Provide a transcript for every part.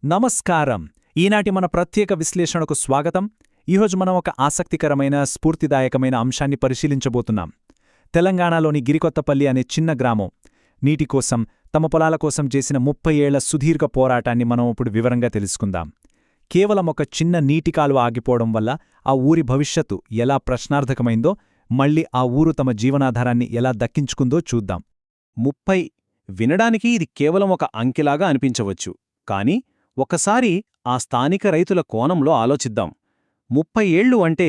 నమస్కారం. ఈనాటి మన ప్రత్యేక విశ్లేషణకు స్వాగతం. ఈరోజు మనం ఒక ఆసక్తికరమైన స్ఫూర్తిదాయకమైన అంశాన్ని పరిశీలించబోతున్నాం. తెలంగాణలోని గిరికొత్తపల్లి అనే చిన్న గ్రామం నీటి కోసం, తమ పొలాల కోసం చేసిన 30 ఏళ్ల సుదీర్ఘ పోరాటాన్ని మనం ఇప్పుడు వివరంగా తెలుసుకుందాం. కేవలం ఒక చిన్న నీటి కాలువ ఆగిపోవడం వల్ల ఆ ఊరి భవిష్యత్తు ఎలా ప్రశ్నార్థకమైందో, మళ్లీ ఆ ఊరు తమ జీవనాధారాన్ని ఎలా దక్కించుకుందో చూద్దాం. 30 వినడానికి ఇది కేవలం ఒక అంకెలాగా అనిపించవచ్చు. కాని ఒకసారి ఆ స్థానిక రైతుల కోణంలో ఆలోచిద్దాం. 30 ఏళ్లు అంటే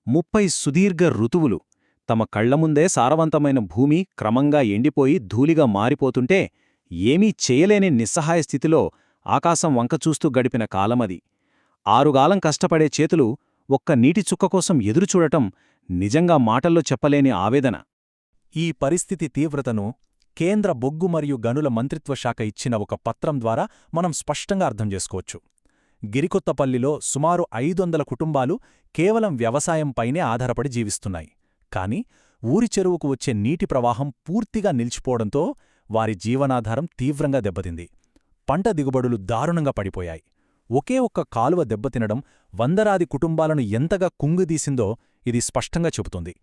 30 సుదీర్ఘ ఋతువులు. తమ కళ్లముందే సారవంతమైన భూమి క్రమంగా ఎండిపోయి ధూళిగా మారిపోతుంటే ఏమీ చేయలేని నిస్సహాయ స్థితిలో ఆకాశం వంకచూస్తూ గడిపిన కాలమది. ఆరుగాలం కష్టపడే చేతులు ఒక్క నీటి చుక్క కోసం ఎదురుచూడటం నిజంగా మాటల్లో చెప్పలేని ఆవేదన. ఈ పరిస్థితి తీవ్రతను కేంద్ర బొగ్గు మరియు గనుల మంత్రిత్వశాఖ ఇచ్చిన ఒక పత్రం ద్వారా మనం స్పష్టంగా అర్థం చేసుకోవచ్చు. గిరికొత్తపల్లిలో సుమారు 500 కుటుంబాలు కేవలం వ్యవసాయంపైనే ఆధారపడి జీవిస్తున్నాయి. కాని ఊరి చెరువుకు వచ్చే నీటి ప్రవాహం పూర్తిగా నిలిచిపోవడంతో వారి జీవనాధారం తీవ్రంగా దెబ్బతింది. పంట దిగుబడులు దారుణంగా పడిపోయాయి. ఒకే ఒక్క కాలువ దెబ్బతినడం వందలాది కుటుంబాలను ఎంతగా కుంగిదీసిందో ఇది స్పష్టంగా చెబుతుంది.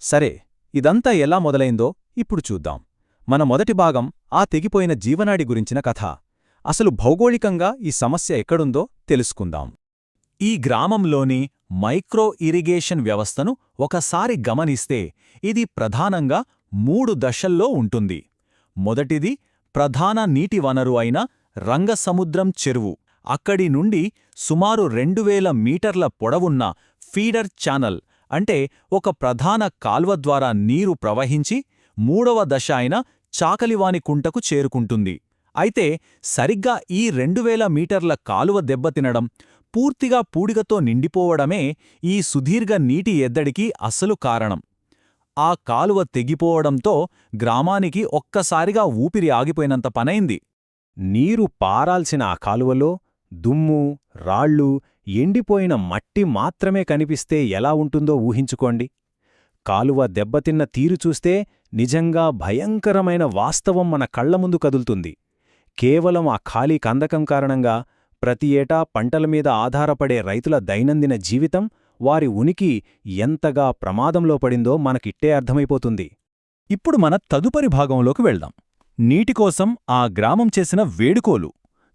సరే, ఇదంతా ఎలా మొదలైందో ఇప్పుడు చూద్దాం. మన మొదటి భాగం ఆ తెగిపోయిన జీవనాడి గురించిన కథ. అసలు భౌగోళికంగా ఈ సమస్య ఎక్కడుందో తెలుసుకుందాం. ఈ గ్రామంలోని మైక్రో ఇరిగేషన్ వ్యవస్థను ఒకసారి గమనిస్తే ఇది ప్రధానంగా 3 దశల్లో ఉంటుంది. మొదటిది ప్రధాన నీటి వనరు అయిన రంగసముద్రం చెరువు. అక్కడి నుండి సుమారు 2000 మీటర్ల పొడవున్న ఫీడర్ ఛానల్ అంటే ఒక ప్రధాన కాల్వ ద్వారా నీరు ప్రవహించి 3వ దశ అయిన చాకలివాని కుంటకు చేరుకుంటుంది. అయితే సరిగ్గా ఈ 2000 మీటర్ల కాలువ దెబ్బతినడం, పూర్తిగా పూడికతో నిండిపోవడమే ఈ సుదీర్ఘ నీటి ఎద్దడికి అసలు కారణం. ఆ కాలువ తెగిపోవడంతో గ్రామానికి ఒక్కసారిగా ఊపిరి ఆగిపోయినంత పనైంది. నీరు పారాల్సిన ఆ కాలువలో దుమ్ము, రాళ్ళు, ఎండిపోయిన మట్టి మాత్రమే కనిపిస్తే ఎలా ఉంటుందో ఊహించుకోండి. కాలువ దెబ్బతిన్న తీరు చూస్తే నిజంగా భయంకరమైన వాస్తవం మన కళ్లముందు కదులుతుంది. కేవలం ఆ ఖాళీ కందకం కారణంగా ప్రతి ఏటా పంటలమీద ఆధారపడే రైతుల దైనందిన జీవితం, వారి ఉనికి ఎంతగా ప్రమాదంలో పడిందో మనకిట్టే అర్థమైపోతుంది. ఇప్పుడు మన తదుపరి భాగంలోకి వెళ్దాం. నీటికోసం ఆ గ్రామం చేసిన వేడుకోలు.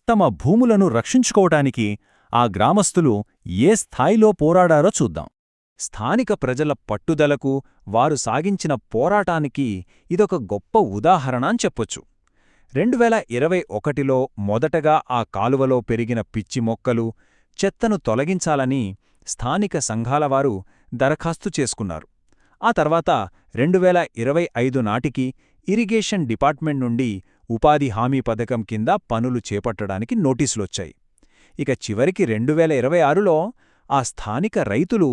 తమ భూములను రక్షించుకోవటానికి ఆ గ్రామస్తులు ఏ స్థాయిలో పోరాడారో చూద్దాం. స్థానిక ప్రజల పట్టుదలకు, వారు సాగించిన పోరాటానికి ఇదొక గొప్ప ఉదాహరణ అని చెప్పొచ్చు. 2021లో మొదటగా ఆ కాలువలో పెరిగిన పిచ్చి మొక్కలు, చెత్తను తొలగించాలని స్థానిక సంఘాలవారు దరఖాస్తు చేసుకున్నారు. ఆ తర్వాత 2025 నాటికి ఇరిగేషన్ డిపార్ట్మెంట్ నుండి ఉపాధి హామీ పథకం కింద పనులు చేపట్టడానికి నోటీసులొచ్చాయి. ఇక చివరికి 2026లో ఆ స్థానిక రైతులు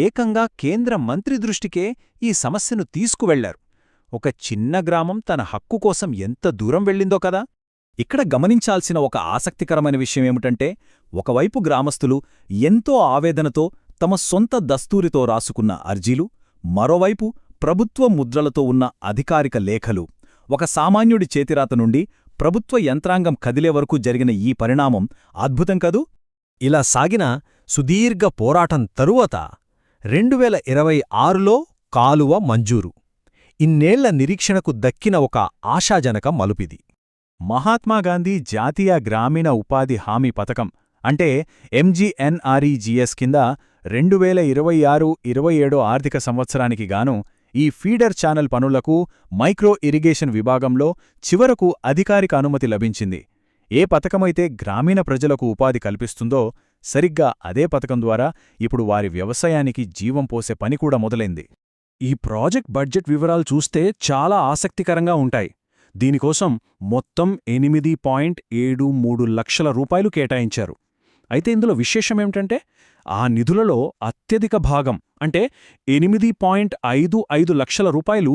ఏకంగా కేంద్ర మంత్రి దృష్టికే ఈ సమస్యను తీసుకువెళ్లారు. ఒక చిన్న గ్రామం తన హక్కు కోసం ఎంత దూరం వెళ్ళిందో కదా. ఇక్కడ గమనించాల్సిన ఒక ఆసక్తికరమైన విషయమేమిటంటే, ఒకవైపు గ్రామస్తులు ఎంతో ఆవేదనతో తమ సొంత దస్తూరితో రాసుకున్న అర్జీలు, మరోవైపు ప్రభుత్వ ముద్రలతో ఉన్న అధికారిక లేఖలు. ఒక సామాన్యుడి చేతిరాత నుండి ప్రభుత్వ యంత్రాంగం కదిలే వరకు జరిగిన ఈ పరిణామం అద్భుతం కదూ. ఇలా సాగిన సుదీర్ఘ పోరాటం తరువాత 2026లో కాలువ మంజూరు. ఇన్నేళ్ల నిరీక్షణకు దక్కిన ఒక ఆశాజనక మలుపిది. మహాత్మాగాంధీ జాతీయ గ్రామీణ ఉపాధి హామీ పథకం అంటే MGNREGS కింద 2026-27 ఆర్థిక సంవత్సరానికి గాను ఈ ఫీడర్ ఛానల్ పనులకు మైక్రో ఇరిగేషన్ విభాగంలో చివరకు అధికారిక అనుమతి లభించింది. ఏ పథకమైతే గ్రామీణ ప్రజలకు ఉపాధి కల్పిస్తుందో సరిగ్గా అదే పథకం ద్వారా ఇప్పుడు వారి వ్యవసాయానికి జీవం పోసే పని కూడా మొదలైంది. ఈ ప్రాజెక్ట్ బడ్జెట్ వివరాలు చూస్తే చాలా ఆసక్తికరంగా ఉంటాయి. దీనికోసం మొత్తం 8.73 లక్షల రూపాయలు కేటాయించారు. అయితే ఇందులో విశేషమేమిటంటే ఆ నిధులలో అత్యధిక భాగం అంటే 8.55 లక్షల రూపాయలు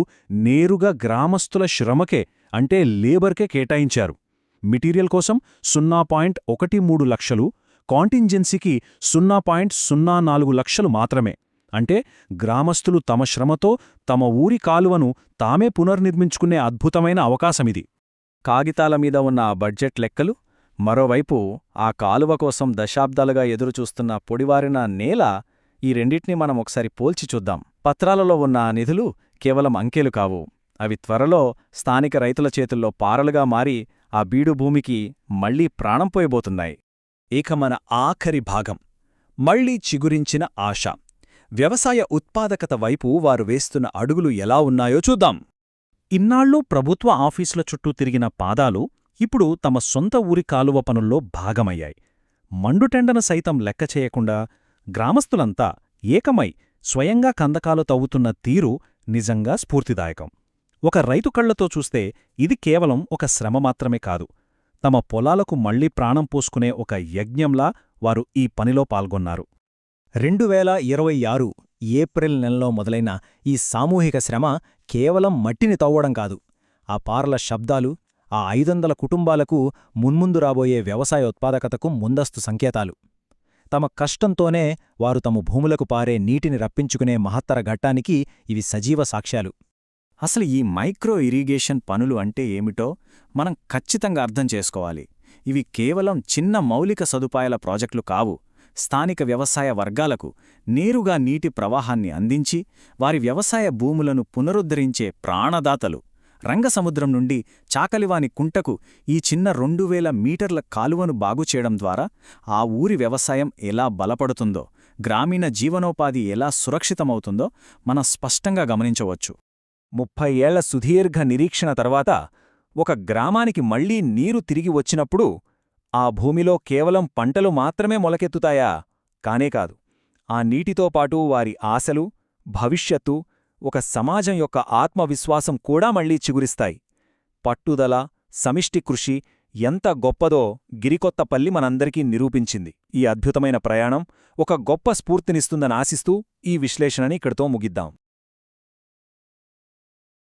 నేరుగా గ్రామస్తుల శ్రమకే అంటే లేబర్కే కేటాయించారు. మెటీరియల్ కోసం 0.13 లక్షలు, కాంటింజెన్సీకి 0.04 లక్షలు మాత్రమే. అంటే గ్రామస్తులు తమ శ్రమతో తమ ఊరి కాలువను తామే పునర్నిర్మించుకునే అద్భుతమైన అవకాశమిది. కాగితాల మీద ఉన్న ఆ బడ్జెట్ లెక్కలు మరోవైపు ఆ కాలువ కోసం దశాబ్దాలుగా ఎదురుచూస్తున్న పొడివారిన నేల, ఈ రెండింటినీ మనం ఒకసారి పోల్చి చూద్దాం. పత్రాలలో ఉన్న ఆ నిధులు కేవలం అంకెలు కావు. అవి త్వరలో స్థానిక రైతుల చేతుల్లో పారలుగా మారి ఆ బీడు భూమికి మళ్లీ ప్రాణం పోయబోతున్నాయి. ఇక మన ఆఖరి భాగం, మళ్లీ చిగురించిన ఆశ. వ్యవసాయ ఉత్పాదకత వైపు వారు వేస్తున్న అడుగులు ఎలా ఉన్నాయో చూద్దాం. ఇన్నాళ్లూ ప్రభుత్వ ఆఫీసుల చుట్టూ తిరిగిన పాదాలు ఇప్పుడు తమ సొంత ఊరి కాలువ పనుల్లో భాగమయ్యాయి. మండుటెండను సైతం లెక్క చేయకుండా గ్రామస్తులంతా ఏకమై స్వయంగా కందకాలు తవ్వుతున్న తీరు నిజంగా స్ఫూర్తిదాయకం. ఒక రైతు కళ్లతో చూస్తే ఇది కేవలం ఒక శ్రమ మాత్రమే కాదు. తమ పొలాలకు మళ్లీ ప్రాణం పోసుకునే ఒక యజ్ఞంలా వారు ఈ పనిలో పాల్గొన్నారు. 2026 ఏప్రిల్ నెలలో మొదలైన ఈ సామూహిక శ్రమ కేవలం మట్టిని తవ్వడం కాదు. ఆ పారల శబ్దాలు, ఆ 500 కుటుంబాలకు మున్ముందు రాబోయే వ్యవసాయ ఉత్పాదకతకు ముందస్తు సంకేతాలు. తమ కష్టంతోనే వారు తమ భూములకు పారే నీటిని రప్పించుకునే మహత్తర ఘట్టానికి ఇవి సజీవ సాక్ష్యాలు. అసలు ఈ మైక్రో ఇరిగేషన్ పనులు అంటే ఏమిటో మనం ఖచ్చితంగా అర్థం చేసుకోవాలి. ఇవి కేవలం చిన్న మౌలిక సదుపాయాల ప్రాజెక్టులు కావు. స్థానిక వ్యవసాయ వర్గాలకు నేరుగా నీటి ప్రవాహాన్ని అందించి వారి వ్యవసాయ భూములను పునరుద్ధరించే ప్రాణదాతలు. రంగసముద్రం నుండి చాకలివాని కుంటకు ఈ చిన్న 2000 మీటర్ల కాలువను బాగుచేయడం ద్వారా ఆ ఊరి వ్యవసాయం ఎలా బలపడుతుందో, గ్రామీణ జీవనోపాధి ఎలా సురక్షితమవుతుందో మనం స్పష్టంగా గమనించవచ్చు. 30 ఏళ్ల సుదీర్ఘ నిరీక్షణ తర్వాత ఒక గ్రామానికి మళ్లీ నీరు తిరిగి వచ్చినప్పుడు ఆ భూమిలో కేవలం పంటలు మాత్రమే మొలకెత్తుతాయా? కానేకాదు. ఆ నీటితో పాటు వారి ఆశలు, భవిష్యత్తు, ఒక సమాజం యొక్క ఆత్మవిశ్వాసం కూడా మళ్లీ చిగురిస్తాయి. పట్టుదల, సమిష్టి కృషి ఎంత గొప్పదో గిరికొత్తపల్లి మనందరికీ నిరూపించింది. ఈ అద్భుతమైన ప్రయాణం ఒక గొప్ప స్ఫూర్తినిస్తుందని ఆశిస్తూ ఈ విశ్లేషణని ఇక్కడితో ముగిద్దాం.